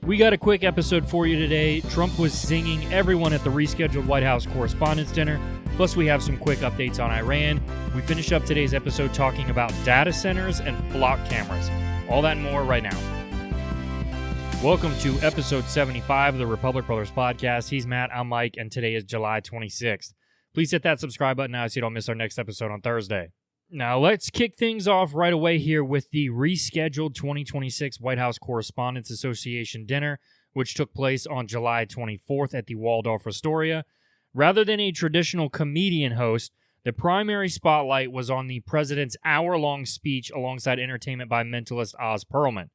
We got a quick episode for you today. Trump was zinging everyone at the rescheduled White House Correspondents Dinner. Plus, we have some quick updates on Iran. We finish up today's episode talking about data centers and flock cameras. All that and more right now. Welcome to episode 75 of the Republic Brothers podcast. He's Matt, I'm Mike, and today is July 26th. Please hit that subscribe button now so you don't miss our next episode on Thursday. Now, let's kick things off right away here with the rescheduled 2026 White House Correspondents Association dinner, which took place on July 24th at the Waldorf Astoria. Rather than a traditional comedian host, the primary spotlight was on the president's hour-long speech alongside entertainment by mentalist Oz Perlman.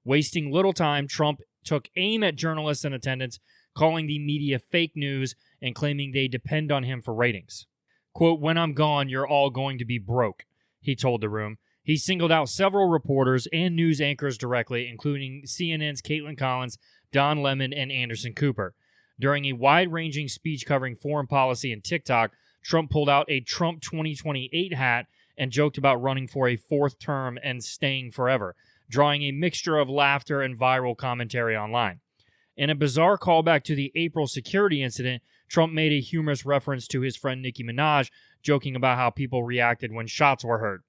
Wasting little time, Trump took aim at journalists in attendance, calling the media fake news and claiming they depend on him for ratings. Quote, "When I'm gone, you're all going to be broke," he told the room. He singled out several reporters and news anchors directly, including CNN's Caitlin Collins, Don Lemon, and Anderson Cooper. During a wide-ranging speech covering foreign policy and TikTok, Trump pulled out a Trump 2028 hat and joked about running for a fourth term and staying forever, drawing a mixture of laughter and viral commentary online. In a bizarre callback to the April security incident, Trump made a humorous reference to his friend Nicki Minaj, joking about how people reacted when shots were heard.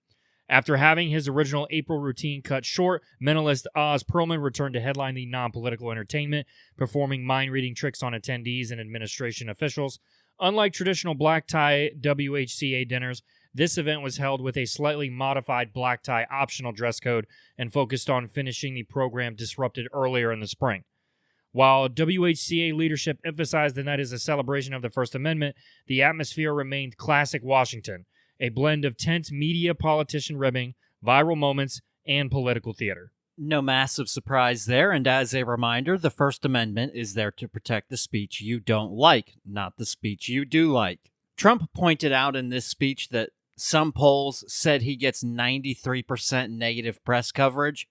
After having his original April routine cut short, mentalist Oz Perlman returned to headline the non-political entertainment, performing mind-reading tricks on attendees and administration officials. Unlike traditional black tie WHCA dinners, this event was held with a slightly modified black tie optional dress code and focused on finishing the program disrupted earlier in the spring. While WHCA leadership emphasized the night as a celebration of the First Amendment, the atmosphere remained classic Washington, a blend of tense media politician ribbing, viral moments, and political theater. No massive surprise there, and as a reminder, the First Amendment is there to protect the speech you don't like, not the speech you do like. Trump pointed out in this speech that some polls said he gets 93% negative press coverage,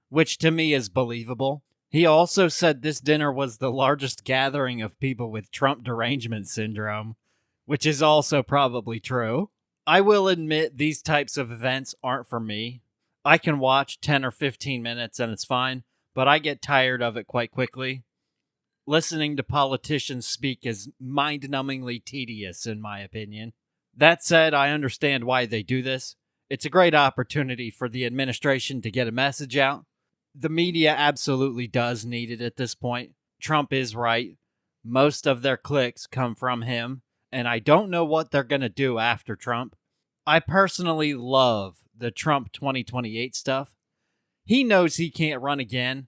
which to me is believable. He also said this dinner was the largest gathering of people with Trump derangement syndrome, which is also probably true. I will admit these types of events aren't for me. I can watch 10 or 15 minutes and it's fine, but I get tired of it quite quickly. Listening to politicians speak is mind-numbingly tedious, in my opinion. That said, I understand why they do this. It's a great opportunity for the administration to get a message out. The media absolutely does need it at this point. Trump is right. Most of their clicks come from him, and I don't know what they're going to do after Trump. I personally love the Trump 2028 stuff. He knows he can't run again,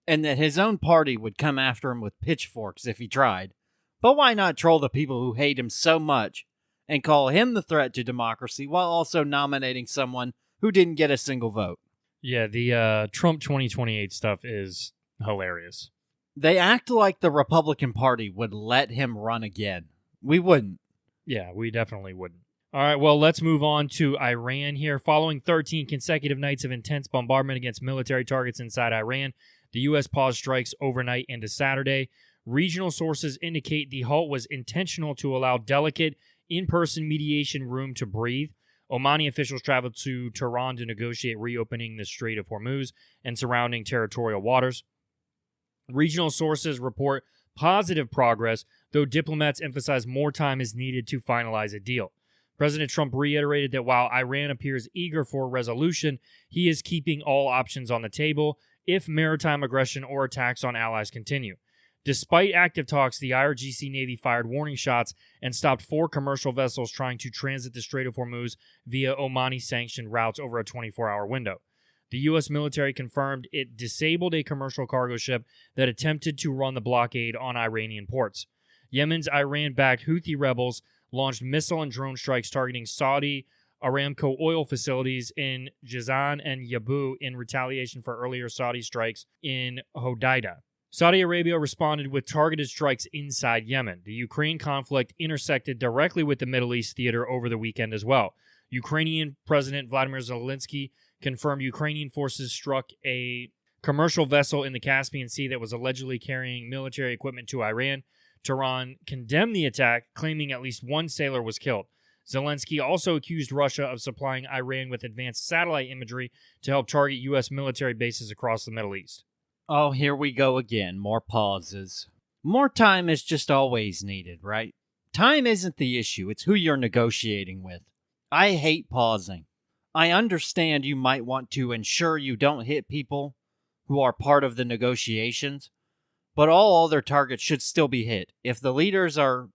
and that his own party would come after him with pitchforks if he tried. But why not troll the people who hate him so much and call him the threat to democracy while also nominating someone who didn't get a single vote? Yeah, the Trump 2028 stuff is hilarious. They act like the Republican Party would let him run again. We wouldn't. Yeah, we definitely wouldn't. All right, well, let's move on to Iran here. Following 13 consecutive nights of intense bombardment against military targets inside Iran, the U.S. paused strikes overnight into Saturday. Regional sources indicate the halt was intentional to allow delicate, in-person mediation room to breathe. Omani officials traveled to Tehran to negotiate reopening the Strait of Hormuz and surrounding territorial waters. Regional sources report positive progress, though diplomats emphasize more time is needed to finalize a deal. President Trump reiterated that while Iran appears eager for a resolution, he is keeping all options on the table if maritime aggression or attacks on allies continue. Despite active talks, the IRGC Navy fired warning shots and stopped 4 commercial vessels trying to transit the Strait of Hormuz via Omani-sanctioned routes over a 24-hour window. The U.S. military confirmed it disabled a commercial cargo ship that attempted to run the blockade on Iranian ports. Yemen's Iran-backed Houthi rebels launched missile and drone strikes targeting Saudi Aramco oil facilities in Jazan and Yabu in retaliation for earlier Saudi strikes in Hodeidah. Saudi Arabia responded with targeted strikes inside Yemen. The Ukraine conflict intersected directly with the Middle East theater over the weekend as well. Ukrainian President Vladimir Zelensky confirmed Ukrainian forces struck a commercial vessel in the Caspian Sea that was allegedly carrying military equipment to Iran. Tehran condemned the attack, claiming at least one sailor was killed. Zelensky also accused Russia of supplying Iran with advanced satellite imagery to help target U.S. military bases across the Middle East. Oh, here we go again. More pauses. More time is just always needed, right? Time isn't the issue, it's who you're negotiating with. I hate pausing. I understand you might want to ensure you don't hit people who are part of the negotiations, but all other targets should still be hit. If the leaders are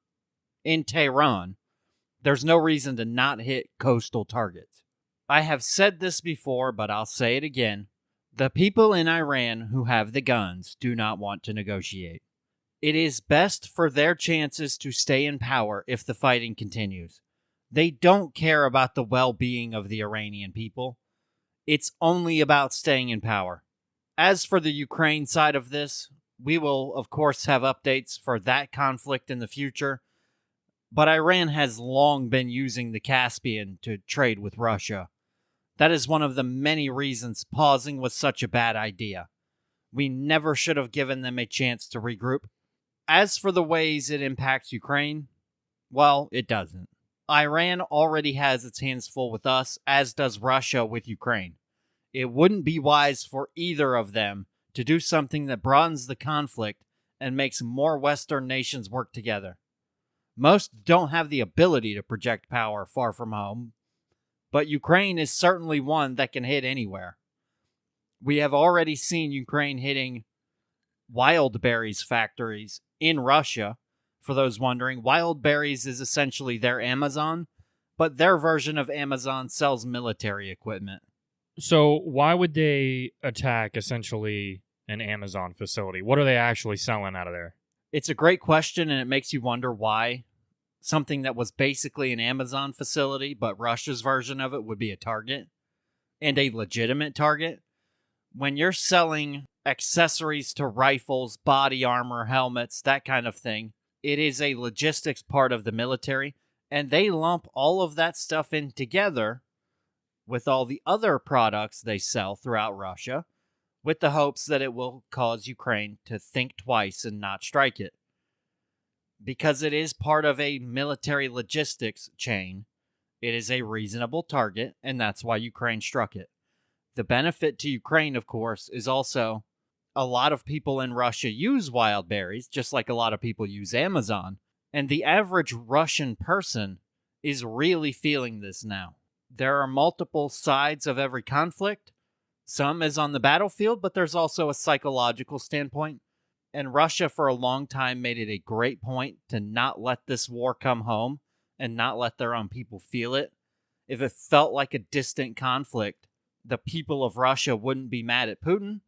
in Tehran, there's no reason to not hit coastal targets. I have said this before, but I'll say it again. The people in Iran who have the guns do not want to negotiate. It is best for their chances to stay in power if the fighting continues. They don't care about the well-being of the Iranian people. It's only about staying in power. As for the Ukraine side of this, we will, of course, have updates for that conflict in the future, but Iran has long been using the Caspian to trade with Russia. That is one of the many reasons pausing was such a bad idea. We never should have given them a chance to regroup. As for the ways it impacts Ukraine, well, it doesn't. Iran already has its hands full with us, as does Russia with Ukraine. It wouldn't be wise for either of them to do something that broadens the conflict and makes more Western nations work together. Most don't have the ability to project power far from home, but Ukraine is certainly one that can hit anywhere. We have already seen Ukraine hitting wild berries factories in Russia. For those wondering, wild berries is essentially their Amazon, but their version of Amazon sells military equipment. So why would they attack essentially an Amazon facility? What are they actually selling out of there? It's a great question, and it makes you wonder why something that was basically an Amazon facility, but Russia's version of it would be a target, and a legitimate target. When you're selling accessories to rifles, body armor, helmets, that kind of thing, it is a logistics part of the military, and they lump all of that stuff in together with all the other products they sell throughout Russia, with the hopes that it will cause Ukraine to think twice and not strike it. Because it is part of a military logistics chain, it is a reasonable target, and that's why Ukraine struck it. The benefit to Ukraine, of course, is also a lot of people in Russia use wild berries, just like a lot of people use Amazon, and the average Russian person is really feeling this now. There are multiple sides of every conflict. Some is on the battlefield, but there's also a psychological standpoint. And Russia, for a long time, made it a great point to not let this war come home and not let their own people feel it. If it felt like a distant conflict, the people of Russia wouldn't be mad at Putin.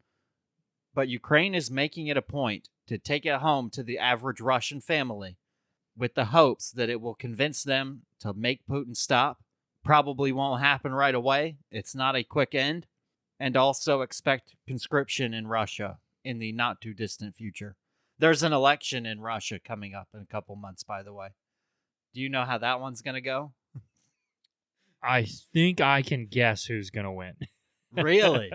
But Ukraine is making it a point to take it home to the average Russian family with the hopes that it will convince them to make Putin stop. Probably won't happen right away. It's not a quick end. And also expect conscription in Russia in the not too distant future. There's an election in Russia coming up in a couple months, by the way. Do you know how that one's going to go? I think I can guess who's going to win. Really?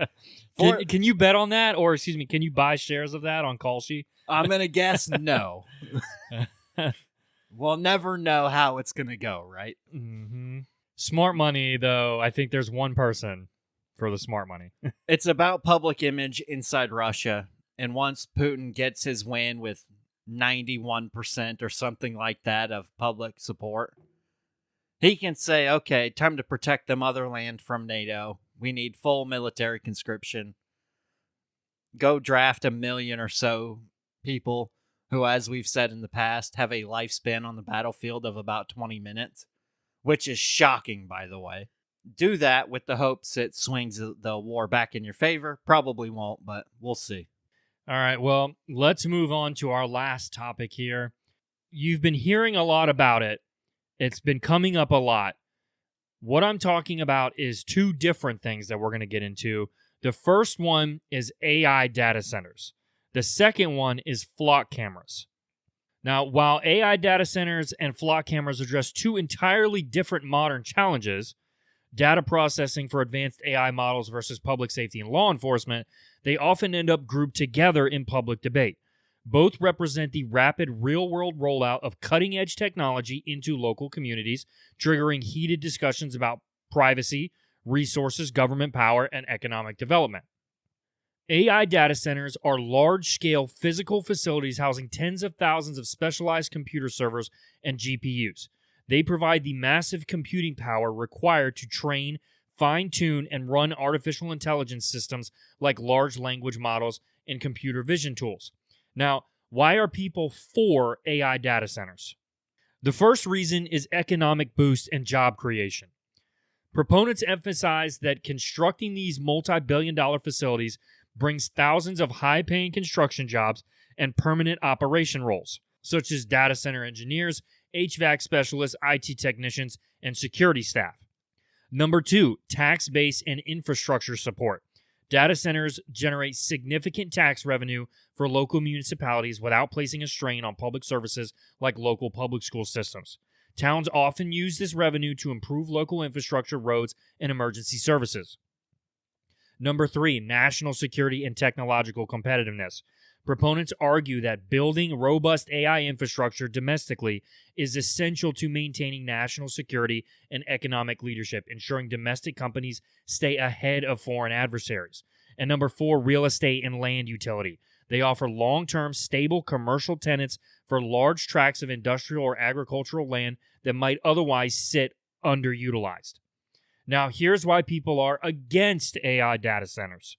Can you bet on that? Or, excuse me, can you buy shares of that on Kalshi? I'm going to guess no. We'll never know how it's going to go, right? Mm-hmm. Smart money, though, I think there's one person for the smart money. It's about public image inside Russia. And once Putin gets his win with 91% or something like that of public support, he can say, okay, time to protect the motherland from NATO. We need full military conscription. Go draft 1 million or so people who, as we've said in the past, have a lifespan on the battlefield of about 20 minutes, which is shocking, by the way. Do that with the hopes it swings the war back in your favor. Probably won't, but we'll see. All right, well, let's move on to our last topic here. You've been hearing a lot about it. It's been coming up a lot. What I'm talking about is two different things that we're going to get into. The first one is AI data centers. The second one is flock cameras. Now, while AI data centers and flock cameras address two entirely different modern challenges, data processing for advanced AI models versus public safety and law enforcement, they often end up grouped together in public debate. Both represent the rapid real-world rollout of cutting-edge technology into local communities, triggering heated discussions about privacy, resources, government power, and economic development. AI data centers are large-scale physical facilities housing tens of thousands of specialized computer servers and GPUs. They provide the massive computing power required to train, fine-tune, and run artificial intelligence systems like large language models and computer vision tools. Now, why are people for AI data centers? The first reason is economic boost and job creation. Proponents emphasize that constructing these multi-billion-dollar facilities brings thousands of high-paying construction jobs and permanent operation roles, such as data center engineers, HVAC specialists, IT technicians, and security staff. Number 2, tax base and infrastructure support. Data centers generate significant tax revenue for local municipalities without placing a strain on public services like local public school systems. Towns often use this revenue to improve local infrastructure, roads, and emergency services. Number 3, national security and technological competitiveness. Proponents argue that building robust AI infrastructure domestically is essential to maintaining national security and economic leadership, ensuring domestic companies stay ahead of foreign adversaries. And number 4, real estate and land utility. They offer long-term, stable commercial tenants for large tracts of industrial or agricultural land that might otherwise sit underutilized. Now, here's why people are against AI data centers.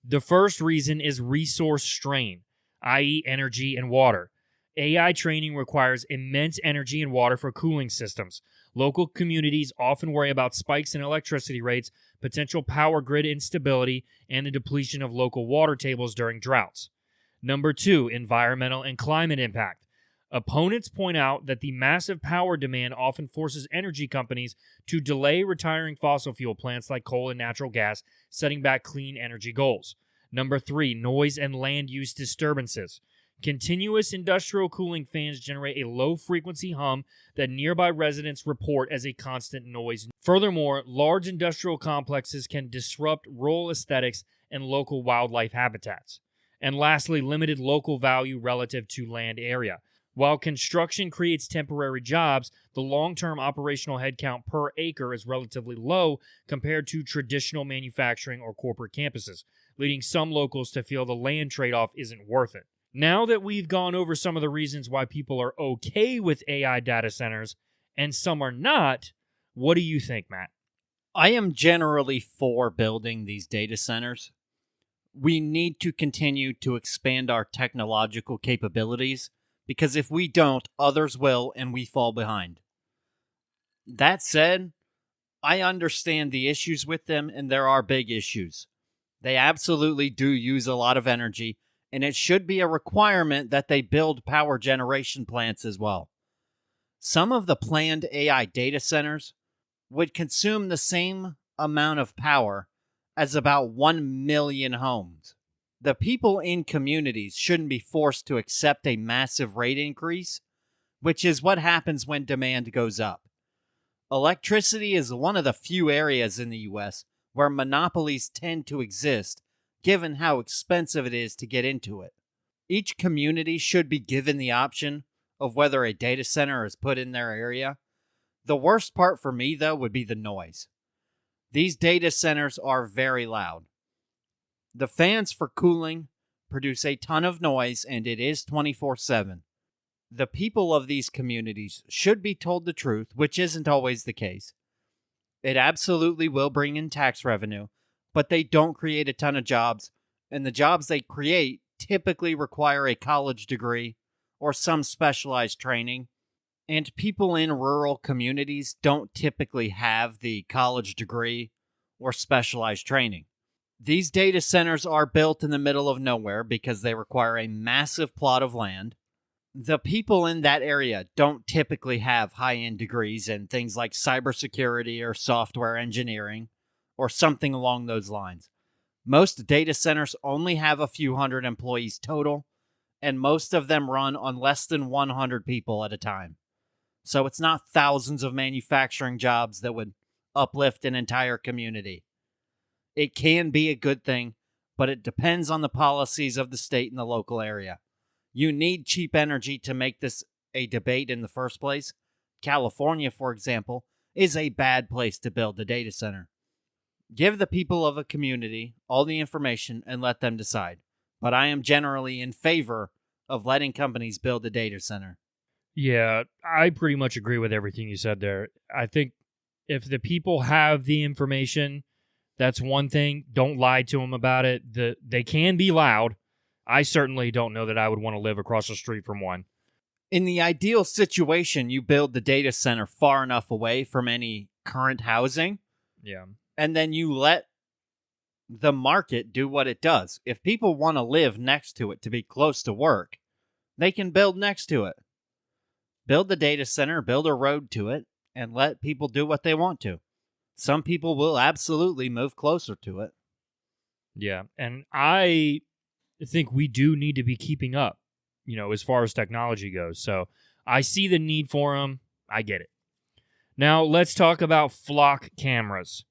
The first reason is resource strain, i.e., energy and water. AI training requires immense energy and water for cooling systems. Local communities often worry about spikes in electricity rates, potential power grid instability, and the depletion of local water tables during droughts. Number 2, environmental and climate impact. Opponents point out that the massive power demand often forces energy companies to delay retiring fossil fuel plants like coal and natural gas, setting back clean energy goals. Number 3, noise and land use disturbances. Continuous industrial cooling fans generate a low-frequency hum that nearby residents report as a constant noise. Furthermore, large industrial complexes can disrupt rural aesthetics and local wildlife habitats. And lastly, limited local value relative to land area. While construction creates temporary jobs, the long-term operational headcount per acre is relatively low compared to traditional manufacturing or corporate campuses, leading some locals to feel the land trade-off isn't worth it. Now that we've gone over some of the reasons why people are okay with AI data centers and some are not, what do you think, Matt? I am generally for building these data centers. We need to continue to expand our technological capabilities, because if we don't, others will, and we fall behind. That said, I understand the issues with them, and there are big issues. They absolutely do use a lot of energy, and it should be a requirement that they build power generation plants as well. Some of the planned AI data centers would consume the same amount of power as about 1 million homes. The people in communities shouldn't be forced to accept a massive rate increase, which is what happens when demand goes up. Electricity is one of the few areas in the U.S. where monopolies tend to exist, given how expensive it is to get into it. Each community should be given the option of whether a data center is put in their area. The worst part for me, though, would be the noise. These data centers are very loud. The fans for cooling produce a ton of noise, and it is 24/7. The people of these communities should be told the truth, which isn't always the case. It absolutely will bring in tax revenue, but they don't create a ton of jobs, and the jobs they create typically require a college degree or some specialized training, and people in rural communities don't typically have the college degree or specialized training. These data centers are built in the middle of nowhere because they require a massive plot of land. The people in that area don't typically have high-end degrees in things like cybersecurity or software engineering or something along those lines. Most data centers only have a few hundred employees total, and most of them run on less than 100 people at a time. So it's not thousands of manufacturing jobs that would uplift an entire community. It can be a good thing, but it depends on the policies of the state and the local area. You need cheap energy to make this a debate in the first place. California, for example, is a bad place to build a data center. Give the people of a community all the information and let them decide. But I am generally in favor of letting companies build a data center. Yeah, I pretty much agree with everything you said there. I think if the people have the information, that's one thing. Don't lie to them about it. They can be loud. I certainly don't know that I would want to live across the street from one. In the ideal situation, you build the data center far enough away from any current housing, Yeah. and then you let the market do what it does. If people want to live next to it to be close to work, they can build next to it. Build the data center, build a road to it, and let people do what they want to. Some people will absolutely move closer to it. Yeah. And I think we do need to be keeping up, as far as technology goes. So I see the need for them. I get it. Now let's talk about flock cameras.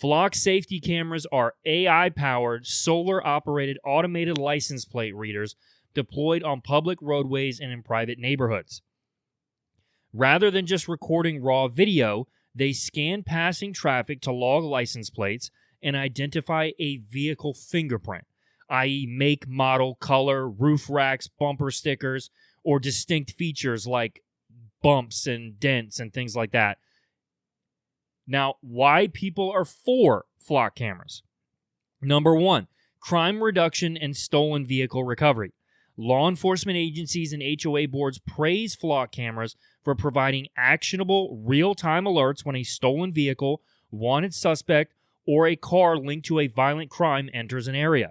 Flock safety cameras are AI-powered, solar-operated automated license plate readers deployed on public roadways and in private neighborhoods. Rather than just recording raw video, they scan passing traffic to log license plates and identify a vehicle fingerprint, i.e. make, model, color, roof racks, bumper stickers, or distinct features like bumps and dents and things like that. Now, why people are for flock cameras? Number one, crime reduction and stolen vehicle recovery. Law enforcement agencies and HOA boards praise flock cameras for providing actionable, real-time alerts when a stolen vehicle, wanted suspect, or a car linked to a violent crime enters an area.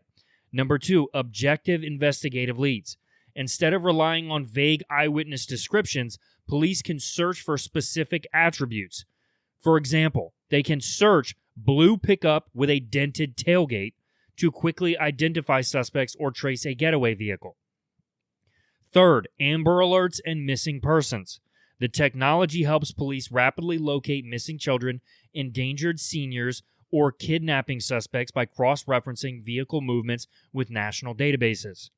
Number two, objective investigative leads. Instead of relying on vague eyewitness descriptions, police can search for specific attributes. For example, they can search blue pickup with a dented tailgate to quickly identify suspects or trace a getaway vehicle. Third, Amber Alerts and missing persons. The technology helps police rapidly locate missing children, endangered seniors, or kidnapping suspects by cross-referencing vehicle movements with national databases.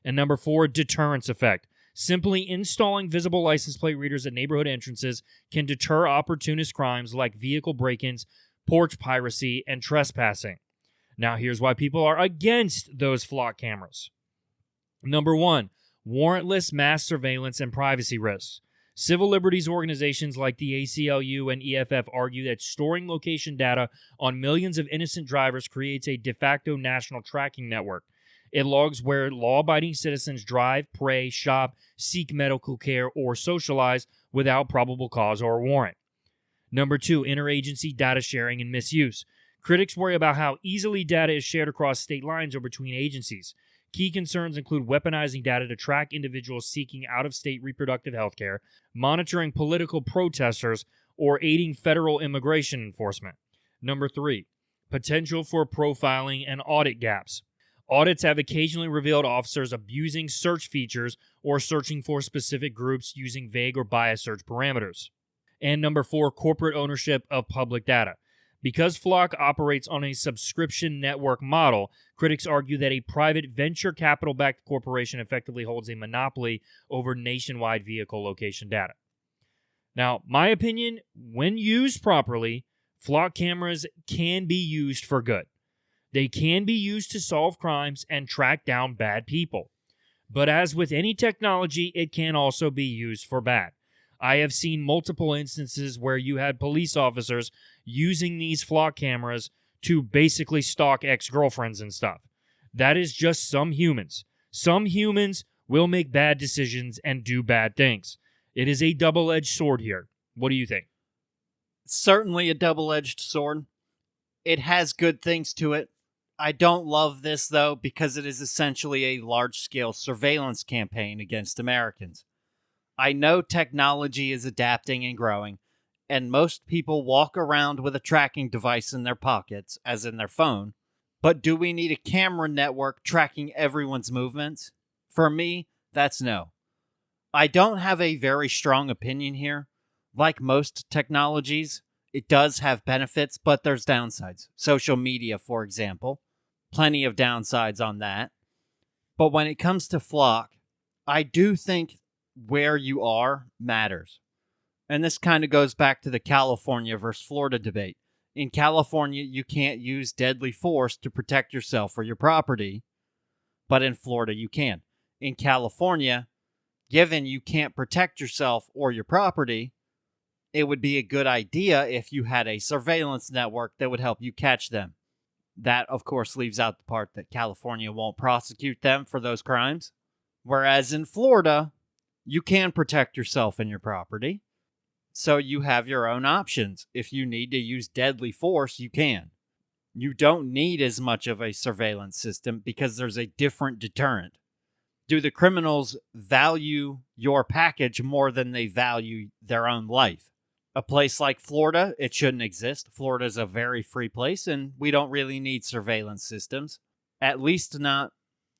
And number four, deterrence effect. Simply installing visible license plate readers at neighborhood entrances can deter opportunist crimes like vehicle break-ins, porch piracy, and trespassing. Now, here's why people are against those flock cameras. Number one, warrantless mass surveillance and privacy risks. Civil liberties organizations like the ACLU and EFF argue that storing location data on millions of innocent drivers creates a de facto national tracking network. It logs where law-abiding citizens drive, pray, shop, seek medical care, or socialize without probable cause or warrant. Number two, interagency data sharing and misuse. Critics worry about how easily data is shared across state lines or between agencies. Key concerns include weaponizing data to track individuals seeking out-of-state reproductive health care, monitoring political protesters, or aiding federal immigration enforcement. Number three, potential for profiling and audit gaps. Audits have occasionally revealed officers abusing search features or searching for specific groups using vague or biased search parameters. And number four, corporate ownership of public data. Because Flock operates on a subscription network model, critics argue that a private venture capital-backed corporation effectively holds a monopoly over nationwide vehicle location data. Now, my opinion, when used properly, Flock cameras can be used for good. They can be used to solve crimes and track down bad people. But as with any technology, it can also be used for bad. I have seen multiple instances where you had police officers using these flock cameras to basically stalk ex-girlfriends and stuff. That is just some humans. Some humans will make bad decisions and do bad things. It is a double-edged sword here. What do you think? Certainly a double-edged sword. It has good things to it. I don't love this, though, because it is essentially a large-scale surveillance campaign against Americans. I know technology is adapting and growing, and most people walk around with a tracking device in their pockets, as in their phone. But do we need a camera network tracking everyone's movements? For me, that's no. I don't have a very strong opinion here. Like most technologies, it does have benefits, but there's downsides. Social media, for example. Plenty of downsides on that. But when it comes to Flock, I do think where you are matters. And this kind of goes back to the California versus Florida debate. In California, you can't use deadly force to protect yourself or your property, but in Florida, you can. In California, given you can't protect yourself or your property, it would be a good idea if you had a surveillance network that would help you catch them. That, of course, leaves out the part that California won't prosecute them for those crimes. Whereas in Florida, you can protect yourself and your property. So you have your own options. If you need to use deadly force, you can. You don't need as much of a surveillance system because there's a different deterrent. Do the criminals value your package more than they value their own life? A place like Florida, it shouldn't exist. Florida is a very free place, and we don't really need surveillance systems. At least not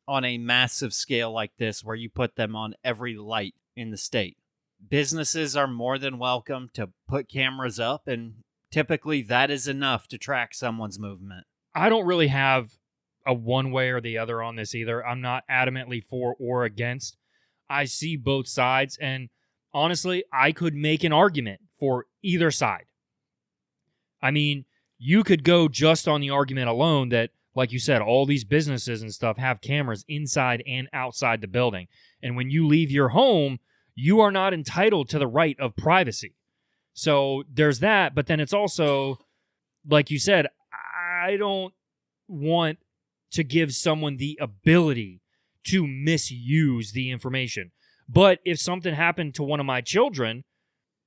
on a massive scale like this, where you put them on every light in the state. Businesses are more than welcome to put cameras up, and typically that is enough to track someone's movement. I don't really have a one way or the other on this either. I'm not adamantly for or against. I see both sides, and honestly, I could make an argument for either side. I mean, you could go just on the argument alone that, like you said, all these businesses and stuff have cameras inside and outside the building. And when you leave your home, you are not entitled to the right of privacy. So there's that, but then it's also, like you said, I don't want to give someone the ability to misuse the information. But if something happened to one of my children,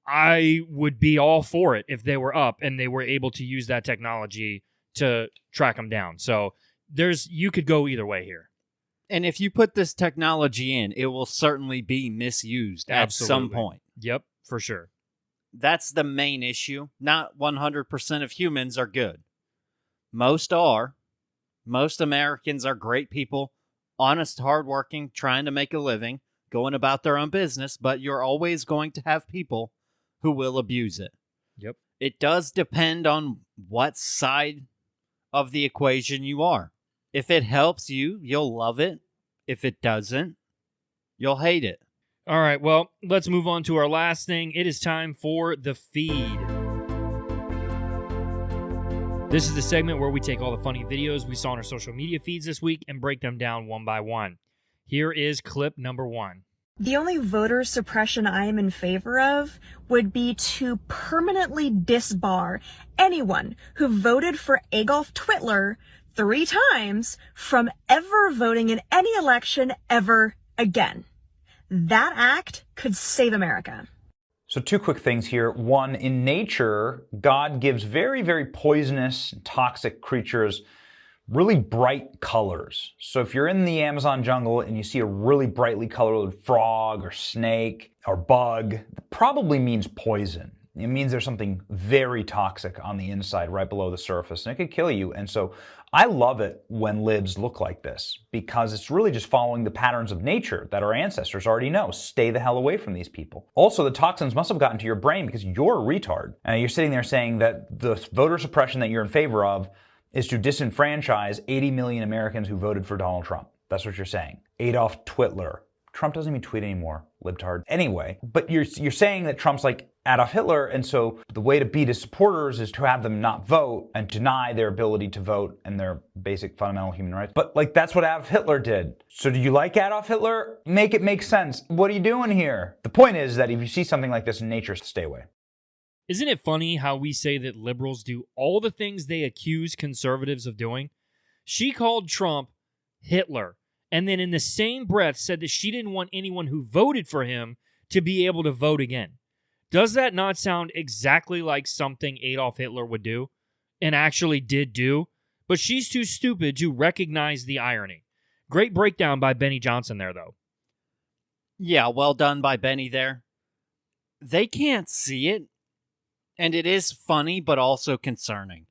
I would be all for it if they were up and they were able to use that technology to track them down. So you could go either way here. And if you put this technology in, it will certainly be misused at some point. Yep, for sure. That's the main issue. Not 100% of humans are good. Most are. Most Americans are great people, honest, hardworking, trying to make a living, going about their own business, but you're always going to have people who will abuse it. Yep. It does depend on what side of the equation you are. If it helps you, you'll love it. If it doesn't, you'll hate it. All right, well, let's move on to our last thing. It is time for the feed. This is the segment where we take all the funny videos we saw on our social media feeds this week and break them down one by one. Here is clip number 1. The only voter suppression I am in favor of would be to permanently disbar anyone who voted for Adolf Hitler 3 times from ever voting in any election ever again. That act could save America. So 2 quick things here. 1, in nature, God gives very, very poisonous, toxic creatures really bright colors. So if you're in the Amazon jungle and you see a really brightly colored frog or snake or bug, it probably means poison. It means there's something very toxic on the inside, right below the surface, and it could kill you. And so I love it when libs look like this, because it's really just following the patterns of nature that our ancestors already know. Stay the hell away from these people. Also, the toxins must have gotten to your brain because you're a retard. And you're sitting there saying that the voter suppression that you're in favor of is to disenfranchise 80 million Americans who voted for Donald Trump. That's what you're saying. Adolf Hitler. Trump doesn't even tweet anymore, libtard. Anyway, but you're saying that Trump's like Adolf Hitler, and so the way to beat his supporters is to have them not vote and deny their ability to vote and their basic fundamental human rights. But like, that's what Adolf Hitler did. So do you like Adolf Hitler? Make it make sense. What are you doing here? The point is that if you see something like this in nature, stay away. Isn't it funny how we say that liberals do all the things they accuse conservatives of doing? She called Trump Hitler, and then in the same breath said that she didn't want anyone who voted for him to be able to vote again. Does that not sound exactly like something Adolf Hitler would do, and actually did do? But she's too stupid to recognize the irony. Great breakdown by Benny Johnson there, though. Yeah, well done by Benny there. They can't see it, and it is funny but also concerning.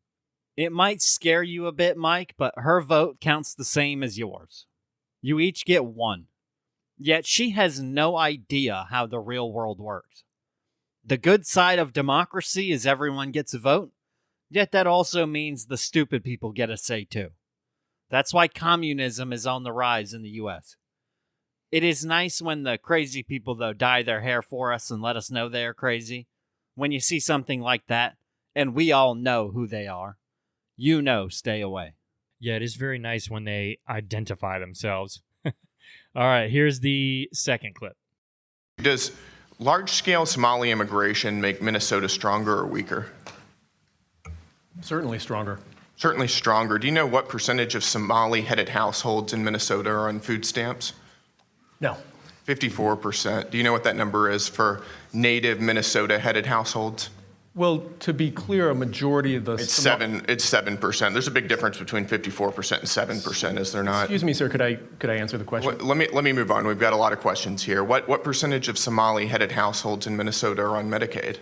It might scare you a bit, Mike, but her vote counts the same as yours. You each get 1. Yet she has no idea how the real world works. The good side of democracy is everyone gets a vote, yet that also means the stupid people get a say too. That's why communism is on the rise in the US. It is nice when the crazy people, though, dye their hair for us and let us know they are crazy. When you see something like that, And we all know who they are. You know, stay away. Yeah, it is very nice when they identify themselves. All right, here's the second clip. Does large-scale Somali immigration make Minnesota stronger or weaker? Certainly stronger. Certainly stronger. Do you know what percentage of Somali-headed households in Minnesota are on food stamps? No. 54%. Do you know what that number is for native Minnesota-headed households? Well, to be clear, a majority of the... It's 7%. There's a big difference between 54% and 7%, is there not? Excuse me, sir, could I answer the question? Let me move on. We've got a lot of questions here. What percentage of Somali-headed households in Minnesota are on Medicaid?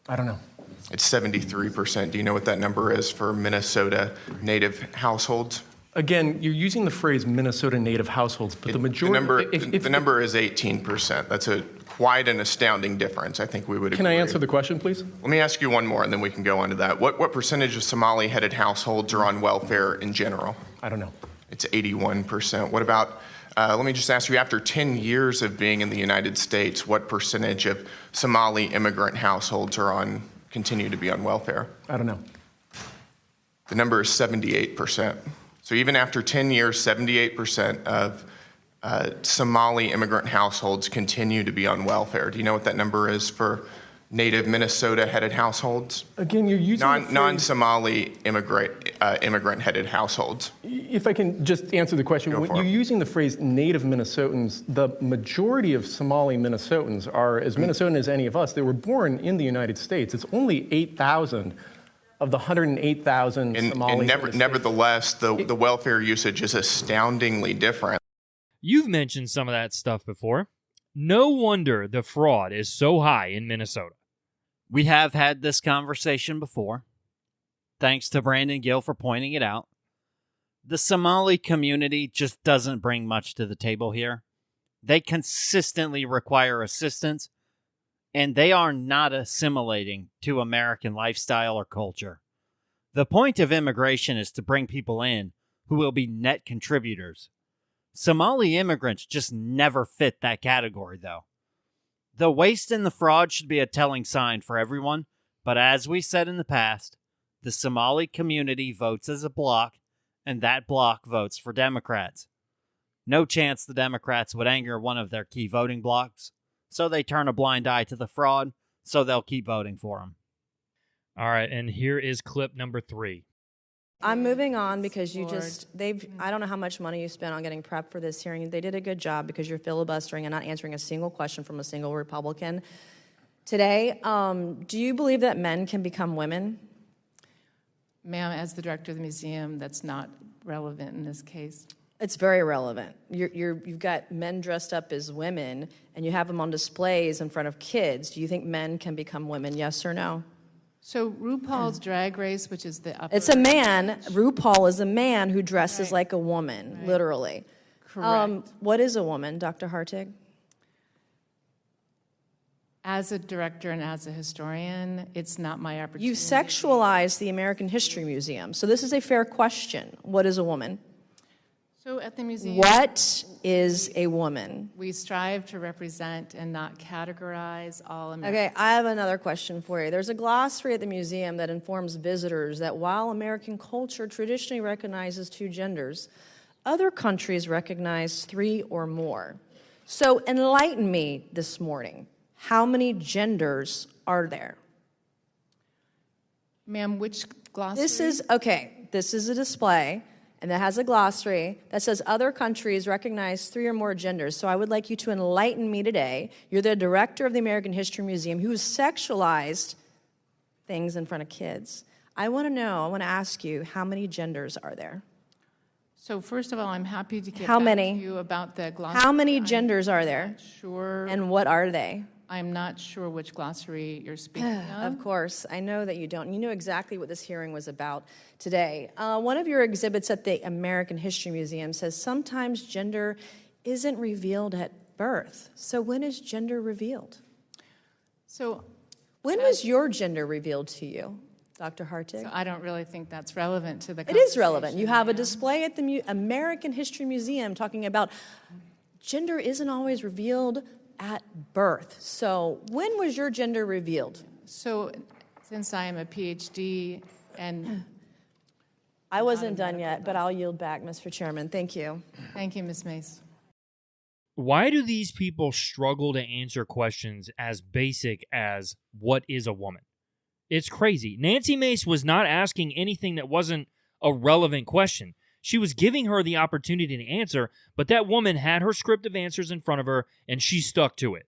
I don't know. It's 73%. Do you know what that number is for Minnesota native households? Again, you're using the phrase Minnesota native households, but the majority... The number is 18%. That's quite an astounding difference. I think we would agree. Can I answer the question, please? Let me ask you one more, and then we can go on to that. What percentage of Somali-headed households are on welfare in general? I don't know. It's 81%. What about, let me just ask you, after 10 years of being in the United States, what percentage of Somali immigrant households continue to be on welfare? I don't know. The number is 78%. So even after 10 years, 78% of Somali immigrant households continue to be on welfare. Do you know what that number is for native Minnesota-headed households? Again, you're using non-Somali immigrant-headed households. If I can just answer the question, when you're using the phrase native Minnesotans, the majority of Somali Minnesotans are as Minnesotan as any of us. They were born in the United States. It's only 8,000 of the 108,000 Somalis. And nevertheless, the welfare usage is astoundingly different. You've mentioned some of that stuff before. No wonder the fraud is so high in Minnesota. We have had this conversation before. Thanks to Brandon Gill for pointing it out. The Somali community just doesn't bring much to the table here. They consistently require assistance, and they are not assimilating to American lifestyle or culture. The point of immigration is to bring people in who will be net contributors. Somali immigrants just never fit that category, though. The waste and the fraud should be a telling sign for everyone, but as we said in the past, the Somali community votes as a bloc, and that bloc votes for Democrats. No chance the Democrats would anger one of their key voting blocs, so they turn a blind eye to the fraud, so they'll keep voting for them. All right, and here is clip number 3. I'm moving on because I don't know how much money you spent on getting prepped for this hearing. They did a good job because you're filibustering and not answering a single question from a single Republican. Today, do you believe that men can become women? Ma'am, as the director of the museum, that's not relevant in this case. It's very relevant. You've got men dressed up as women, and you have them on displays in front of kids. Do you think men can become women, yes or no? So RuPaul's Drag Race, which is the upper... It's a man. RuPaul is a man who dresses like a woman, literally. Correct. What is a woman, Dr. Hartig? As a director and as a historian, it's not my opportunity. You sexualize the American History Museum, so this is a fair question. What is a woman? So at the museum... What is a woman? We strive to represent and not categorize all Americans. Okay, I have another question for you. There's a glossary at the museum that informs visitors that while American culture traditionally recognizes 2 genders, other countries recognize 3 or more. So enlighten me this morning. How many genders are there? Ma'am, which glossary? This is a display, and that has a glossary that says other countries recognize 3 or more genders. So I would like you to enlighten me today. You're the director of the American History Museum who's sexualized things in front of kids. I want to ask you, how many genders are there? So first of all, I'm happy to get How back many? to you about the glossary. How many genders are there? Sure. And what are they? I'm not sure which glossary you're speaking of. Of course, I know that you don't. You know exactly what this hearing was about today. One of your exhibits at the American History Museum says sometimes gender isn't revealed at birth. So when is gender revealed? So when was your gender revealed to you, Dr. Hartig? So I don't really think that's relevant to the It is relevant. You have a display at the American History Museum talking about gender isn't always revealed at birth. So when was your gender revealed? So Since I am a PhD and I wasn't done yet, but I'll yield back, Mr. Chairman. Thank you. thank you, Ms. Mace. Why do these people struggle to answer questions as basic as what is a woman? It's crazy. Nancy Mace was not asking anything that wasn't a relevant question. She was giving her the opportunity to answer, but that woman had her script of answers in front of her, and she stuck to it.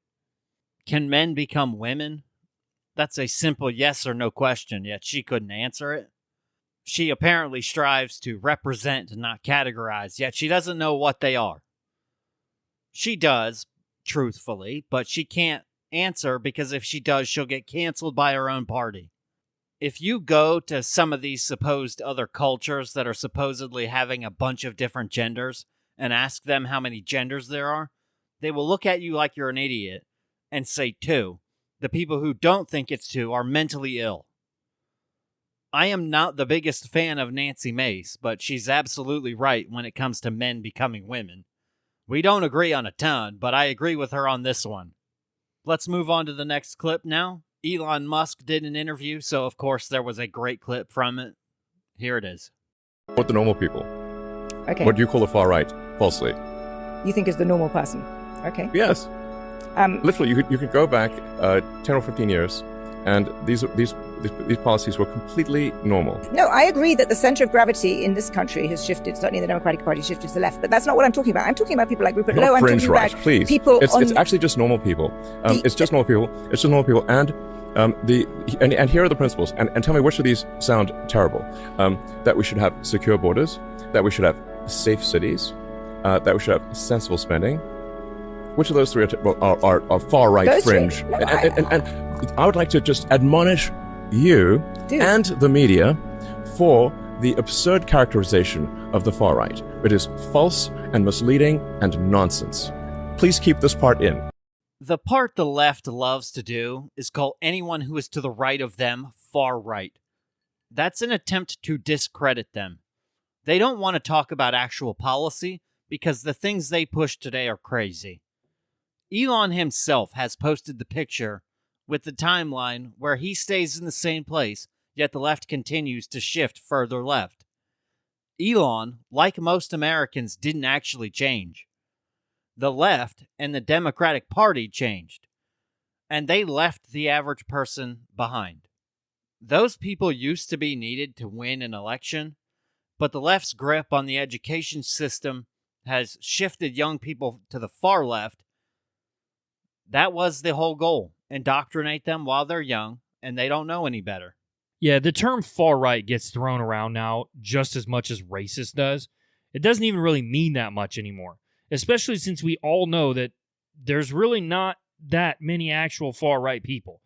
Can men become women? That's a simple yes or no question, yet she couldn't answer it. She apparently strives to represent, not categorize, yet she doesn't know what they are. She does, truthfully, but she can't answer because if she does, she'll get canceled by her own party. If you go to some of these supposed other cultures that are supposedly having a bunch of different genders and ask them how many genders there are, they will look at you like you're an idiot and say 2. The people who don't think it's 2 are mentally ill. I am not the biggest fan of Nancy Mace, but she's absolutely right when it comes to men becoming women. We don't agree on a ton, but I agree with her on this one. Let's move on to the next clip now. Elon Musk did an interview, so of course there was a great clip from it. Here it is. What the normal people? Okay. What do you call the far right? Falsely. You think is the normal person? Okay. Yes. Literally, you could go back 10 or 15 years, and these policies were completely normal. No, I agree that the center of gravity in this country has shifted. Certainly, the Democratic Party shifted to the left, but that's not what I'm talking about. I'm talking about people like Rupert Lowe. I'm Fringe talking right, about please. people. It's actually just normal people. It's just normal people. It's just normal people, and and here are the principles. And tell me which of these sound terrible. That we should have secure borders. That we should have safe cities. That we should have sensible spending. Which of those three are far right Those fringe? three. No, And I would like to just admonish you Dude. and the media for the absurd characterization of the far right. It is false and misleading and nonsense. Please keep this part in. The part the left loves to do is call anyone who is to the right of them far right. That's an attempt to discredit them. They don't want to talk about actual policy because the things they push today are crazy. Elon himself has posted the picture with the timeline where he stays in the same place, yet the left continues to shift further left. Elon, like most Americans, didn't actually change. The left and the Democratic Party changed, and they left the average person behind. Those people used to be needed to win an election, but the left's grip on the education system has shifted young people to the far left. That was the whole goal. Indoctrinate them while they're young, and they don't know any better. Yeah, the term far right gets thrown around now just as much as racist does. It doesn't even really mean that much anymore, especially since we all know that there's really not that many actual far right people.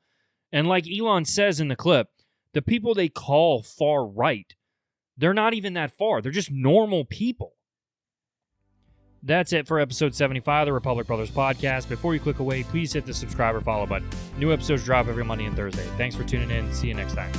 And like Elon says in the clip, the people they call far right, they're not even that far. They're just normal people. That's it for episode 75 of the Republic Brothers podcast. Before you click away, please hit the subscribe or follow button. New episodes drop every Monday and Thursday. Thanks for tuning in. See you next time.